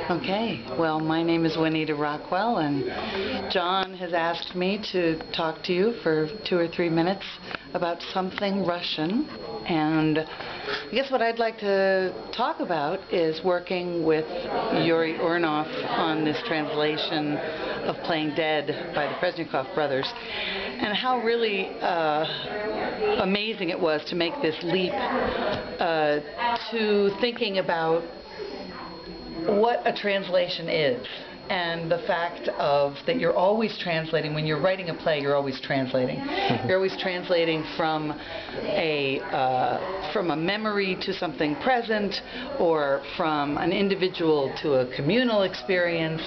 Okay, well, my name is Juanita Rockwell, and John has asked me to talk to you for 2 or 3 minutes about something Russian. And I guess what I'd like to talk about is working with Yury Urnov on this translation of Playing Dead by the Presnyakov brothers, and how really amazing it was to make this leap to thinking about what a translation is, and the fact of that you're always translating. When you're writing a play, you're always translating. You're always translating from a memory to something present, or from an individual to a communal experience.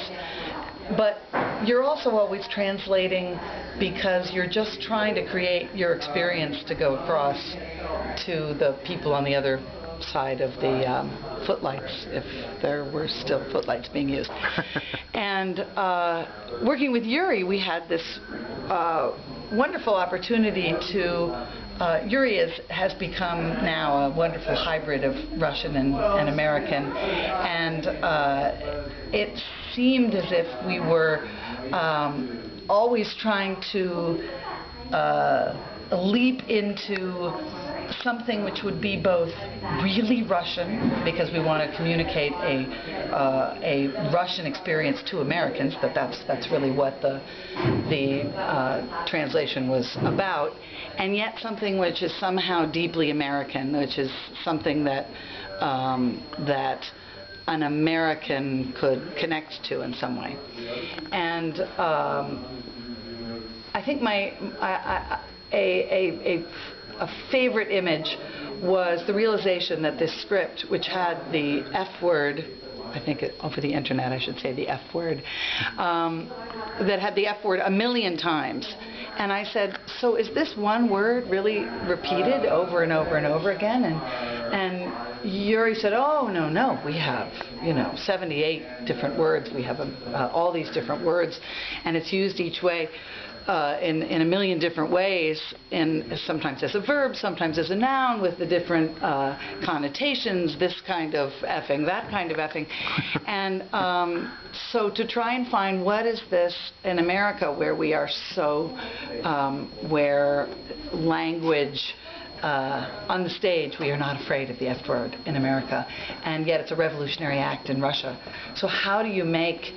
But you're also always translating because you're just trying to create your experience to go across to the people on the other side of the footlights, if there were still footlights being used. And working with Yury, we had this wonderful opportunity to Yury has become now a wonderful hybrid of Russian and American, and it seemed as if we were always trying to leap into something which would be both really Russian, because we want to communicate a Russian experience to Americans, that's really what the translation was about, and yet something which is somehow deeply American, which is something that that an American could connect to in some way. And I think a favorite image was the realization that this script, which had the F word, I think over the internet I should say the F word, that had the F word 1,000,000 times. And I said, so is this one word really repeated over and over and over again? And Yury said, oh, no, we have, 78 different words. We have all these different words, and it's used each way. In 1,000,000 different ways, and sometimes as a verb, sometimes as a noun, with the different connotations, this kind of effing, that kind of effing. And so to try and find what is this in America, where we are so, where language, on the stage, we are not afraid of the F word in America, and yet it's a revolutionary act in Russia. So how do you make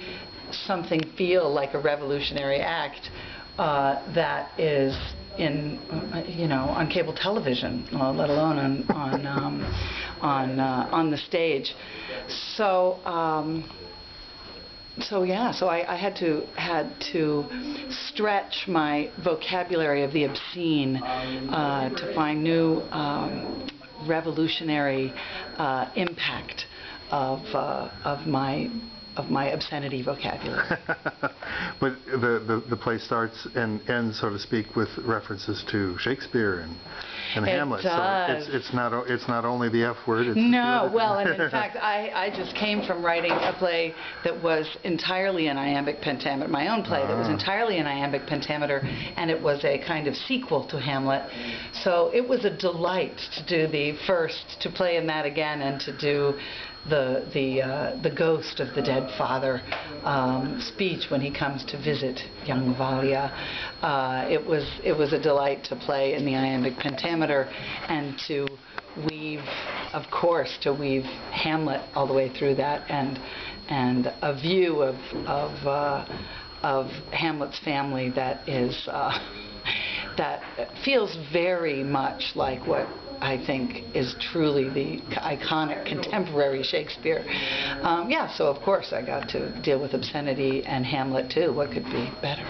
something feel like a revolutionary act that is in, on cable television, let alone on the stage. So I had to stretch my vocabulary of the obscene to find new revolutionary impact of my obscenity vocabulary. But the play starts and ends, so to speak, with references to Shakespeare and Hamlet. Does. So it's not only the F word. It's no, well, and in fact, I just came from writing a play that was entirely in iambic pentameter, my own play that was entirely in iambic pentameter, and it was a kind of sequel to Hamlet. So it was a delight to do to play in that again, and to do the ghost of the dead father speech when he comes to visit young Valia. It was a delight to play in the iambic pentameter, and to weave Hamlet all the way through that, and a view of Hamlet's family that is that feels very much like what I think is truly the iconic contemporary Shakespeare. So of course I got to deal with obscenity and Hamlet too. What could be better?